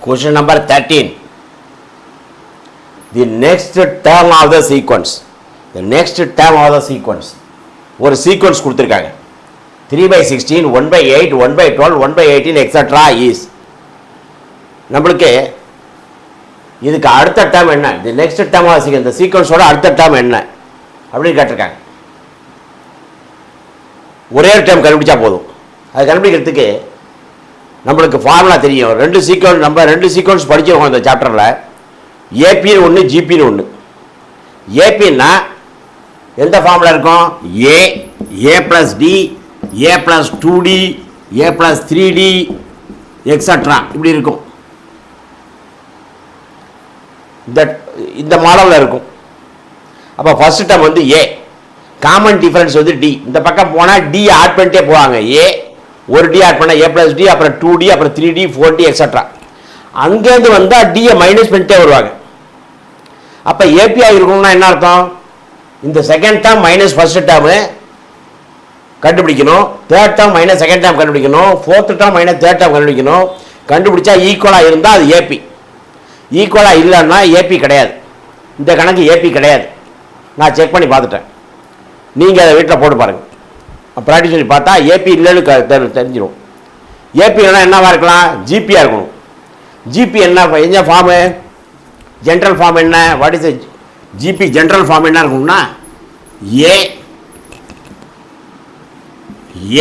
Question number 13. The next term of the sequence. The next term of the sequence. ஒரு sequence கொடுத்திருக்காங்க. 3/16, 1/8, 1/12, 1/18, etc. is. நம்மளுக்கு இதுக்கு அடுத்த term என்ன? தி நெக்ஸ்ட் டேர்ம் ஆஃப் இந்த சீக்வன்ஸோட அடுத்த டேர்ம் என்ன அப்படின்னு கேட்டிருக்காங்க. ஒரே ஒரு டேர்ம் கண்டுபிடிச்சா போதும். அது கண்டுபிடிக்கிறதுக்கு நம்மளுக்கு ஃபார்முலா தெரியும். ரெண்டு சீக்வன்ஸ் படிச்சிருக்கோம் இந்த சாப்டரில். ஏபின்னு ஒன்று, ஜிபின்னு ஒன்று. ஏபின்னா எந்த ஃபார்முலா இருக்கும்? ஏ ப்ளஸ் டி, ஏ ப்ளஸ் 2D, ஏ ப்ளஸ் 3D, எக்ஸட்ரா இப்படி இருக்கும். இந்த மாடலில் இருக்கும். அப்போ ஃபர்ஸ்ட் டேர்ம் வந்து ஏ, காமன் டிஃபரன்ஸ் வந்து டி. இந்த பக்கம் போனால் டி ஆட் பண்ணிட்டே போவாங்க. ஏ ஒரு டி ஆட் பண்ணால் ஏ ப்ளஸ் டி, அப்புறம் 2D, அப்புறம் 3D, 4D, எக்ஸட்ரா. அங்கேருந்து வந்தால் டியை மைனஸ் பண்ணிட்டே வருவாங்க. அப்போ ஏபிஐ இருக்கணும்னா என்ன அர்த்தம்? இந்த second term minus first term கண்டுபிடிக்கணும், third term minus second term கண்டுபிடிக்கணும், fourth term minus third term கண்டுபிடிக்கணும். கண்டுபிடிச்சா ஈக்குவலாக இருந்தால் அது ஏபி. ஈக்குவலாக இல்லைன்னா ஏபி கிடையாது. இந்த கணக்கு ஏபி கிடையாது. நான் செக் பண்ணி பார்த்துட்டேன். நீங்கள் அதை வீட்டில் போட்டு பாருங்கள். ப்ராக்டிஸ் பண்ணி பார்த்தா ஏபி இல்லைன்னு தெரிஞ்சிடும். ஏபி என்னவா இருக்கலாம்? ஜிபியாக இருக்கணும். ஜிபி என்ன ஃபார்மு? ஜென்ரல் ஃபார்ம் என்ன? What is GP general form என்ன இருக்கணும்னா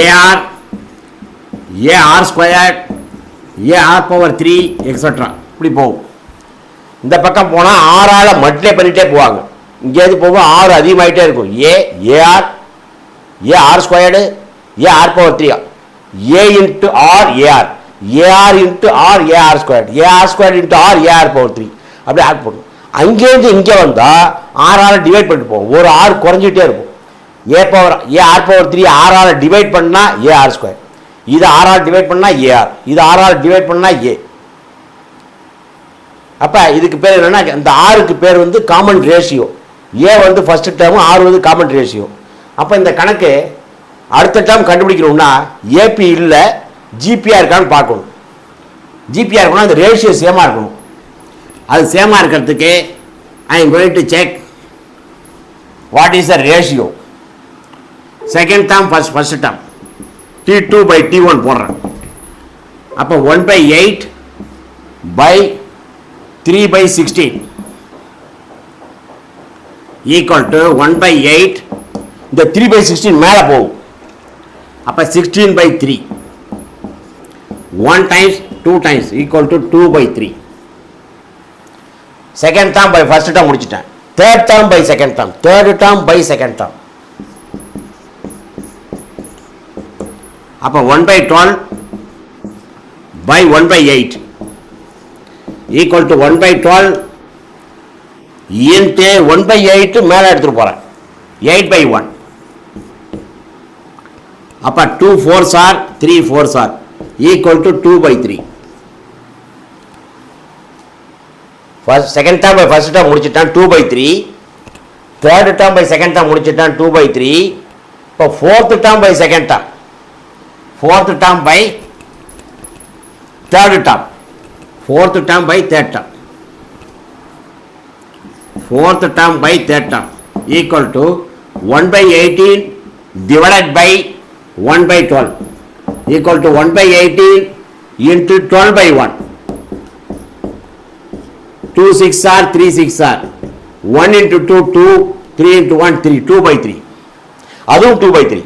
AR, AR square, AR power 3, extra இப்படி போகும். இந்த பக்கம் போனால் ஆறால் மல்டிப்ளை பண்ணிகிட்டே போவாங்க. இங்கேருந்து போகும் 6 அதிகமாகிட்டே இருக்கும். AR, AR squared, AR power 3, A into R AR, AR into R AR squared, AR squared into R AR power 3 அப்படி ஆட் பண்ணும். அங்கேருந்து இங்கே வந்தால் 6ஆல் டிவைட் பண்ணிட்டு போகும். ஒரு ஆர் குறைஞ்சிட்டே இருக்கும். ஏஆர் பவர் 3 6ஆல் டிவைட் பண்ணால் ஏஆர் ஸ்கொயர், இது 6ஆல் டிவைட் பண்ணால் ஏஆர், இது 6ஆல் டிவைட் பண்ணால் ஏ. அப்போ இதுக்கு பேர் என்னென்னா, இந்த ஆருக்கு பேர் வந்து காமன் ரேஷியோ. ஏ வந்து ஃபர்ஸ்ட் டேர்மு, ஆர் வந்து காமன் ரேஷியோ. அப்போ இந்த கணக்கு அடுத்த டேர்ம் கண்டுபிடிக்கணும்னா ஏபி இல்லை ஜிபியாக இருக்கான்னு பார்க்கணும். ஜிபியாக இருக்கணும், அந்த ரேஷியோ சேமாக இருக்கணும். அது சேமாக இருக்கிறதுக்கு I am going to check what is the ratio. Second term first term T2/T1 போடுறேன். அப்போ 1/8/3/16 ஈக்குவல் டு 1/8. இந்த 3/16 மேலே போகும். அப்போ 16/3. 1 times 2 times equal to 2/3. Second term by first term முடிச்சிட்டேன். Third term by second term, third term by second term. அப்போ 1/12/1/8 equal to 1/12 into 1/8 மேலே எடுத்துகிட்டு போகிறேன் 8/1. அப்போ 2 4s are 3 4s are equal to 2/3. Second term by first term முடிச்சுட்டான் 2/3. Third term by second term முடிச்சுட்டான் 2/3. இப்போ fourth term by second term, fourth term by third term, fourth term by third term, fourth term by third term equal to 1/18 divided by 1/12 equal to 1/18 into 12/1. 2 6 are 3 6 are 1 into 2 2, 3 into 1 3, 2/3. அதுவும் 2/3.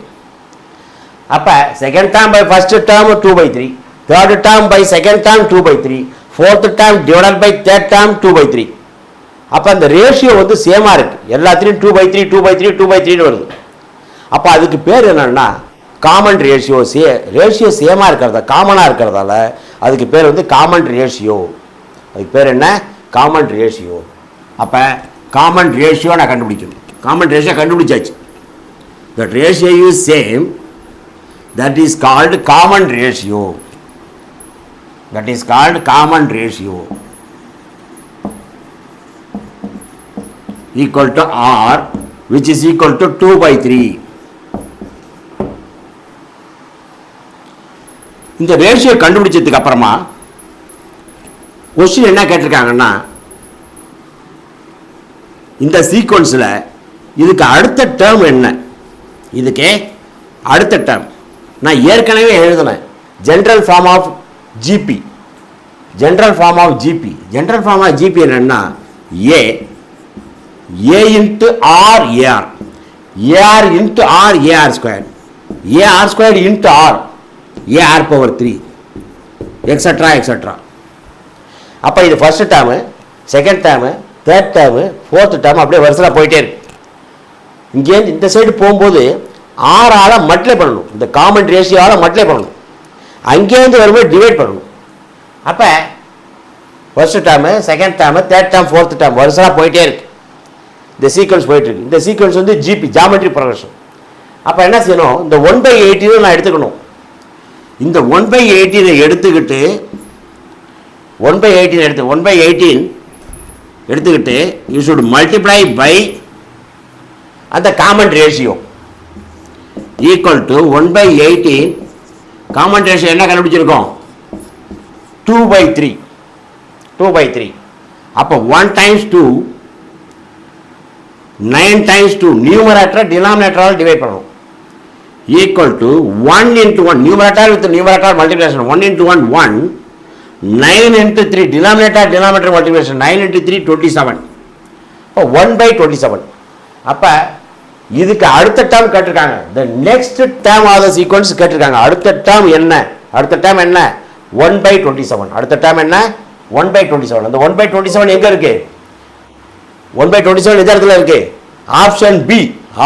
அப்போ second term by first term 2/3, third term by second term 2/3, fourth term divided by third term 2/3. அப்போ அந்த ratio வந்து சேமாக இருக்குது. எல்லாத்துலேயும் 2/3 2/3 2/3 வருது. அப்போ அதுக்கு பேர் என்னன்னா காமன் ரேஷியோ. ரேஷியோ சேமாக இருக்கிறதா, காமனாக இருக்கிறதால அதுக்கு பேர் வந்து காமன் ரேஷியோ. அதுக்கு பேர் என்ன? Common ratio. அப்போ காமன் ரேஷியோ நான் கண்டுபிடிக்கணும். காமன் ரேஷியோ கண்டுபிடிச்சாச்சு. That ratio is same. That is called common ratio. That is called common ratio. Equal to R, which is equal to 2/3. இந்த ரேஷியோ கண்டுபிடிச்சதுக்கு அப்புறமா கொஸ்டின் என்ன கேட்டிருக்காங்கன்னா, இந்த சீக்வன்ஸில் இதுக்கு அடுத்த டேர்ம் என்ன, இதுக்கே அடுத்த டேர்ம் நான் ஏற்கனவே எழுதினேன். General form of GP, general form of GP, general form of GP என்னன்னா A into R AR, AR into R AR square, AR square into R AR power 3 extra extra. அப்போ இது first term, second term, third term, fourth term அப்படியே வருஷத்தில் போயிட்டே இருக்கு. இங்கேருந்து இந்த side போகும்போது ஆறால் மல்டிப்ளை பண்ணணும், இந்த காமன் ரேஷியோவால் மல்டிப்ளை பண்ணணும், அங்கேருந்து வரும்போது டிவைட் பண்ணணும். அப்போ first term, second term, third term, fourth term வருஷமாக போயிட்டே இருக்கு. இந்த சீக்வன்ஸ் போயிட்டுருக்கு. இந்த சீக்வன்ஸ் வந்து ஜிபி, ஜாமெட்ரி ப்ரொக்ரஷன். அப்போ என்ன செய்யணும், இந்த 1/18 நான் எடுத்துக்கணும். இந்த 1/18 எடுத்துக்கிட்டு 1/18 எடுத்துக்கிட்டு யூ ஷுட் மல்டிப்ளை பை அந்த common ratio equal to 1/18. Common ratio என்ன கண்டுபிடிச்சிருக்கோம், 2/3. 2/3. அப்போ 1 டைம்ஸ் 2 9 டைம்ஸ் 2 நியூமரேட்டர் டினாமினேட்டரால் டிவைட் பண்ணணும் equal to 1 into 1 numerator with numerator multiplication 1 into 1 1 9 into 3 denominator multiplication 9 into 3 27. இப்போ 1/27. அப்போ இதுக்கு அடுத்த டேர்ம் கேட்டிருக்காங்க, the next term of the sequence கேட்டிருக்காங்க. அடுத்த டேர்ம் என்ன, அடுத்த டேர்ம் என்ன 1/27. அடுத்த டேர்ம் என்ன 1/27. அந்த 1/27 எங்கே இருக்கு, 1/27 எந்த இடத்துல இருக்கு, ஆப்ஷன் பி,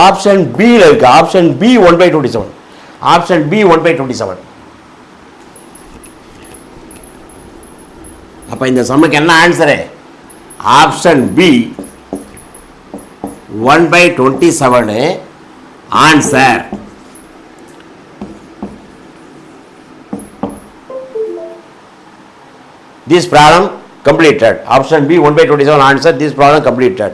ஆப்ஷன் பியில் இருக்கு. Option B 1/27, option B 1/27. அப்போ இந்த சம்முக்கு என்ன answer, option B 1/27 answer. This problem completed. Option B 1/27 answer. This problem completed.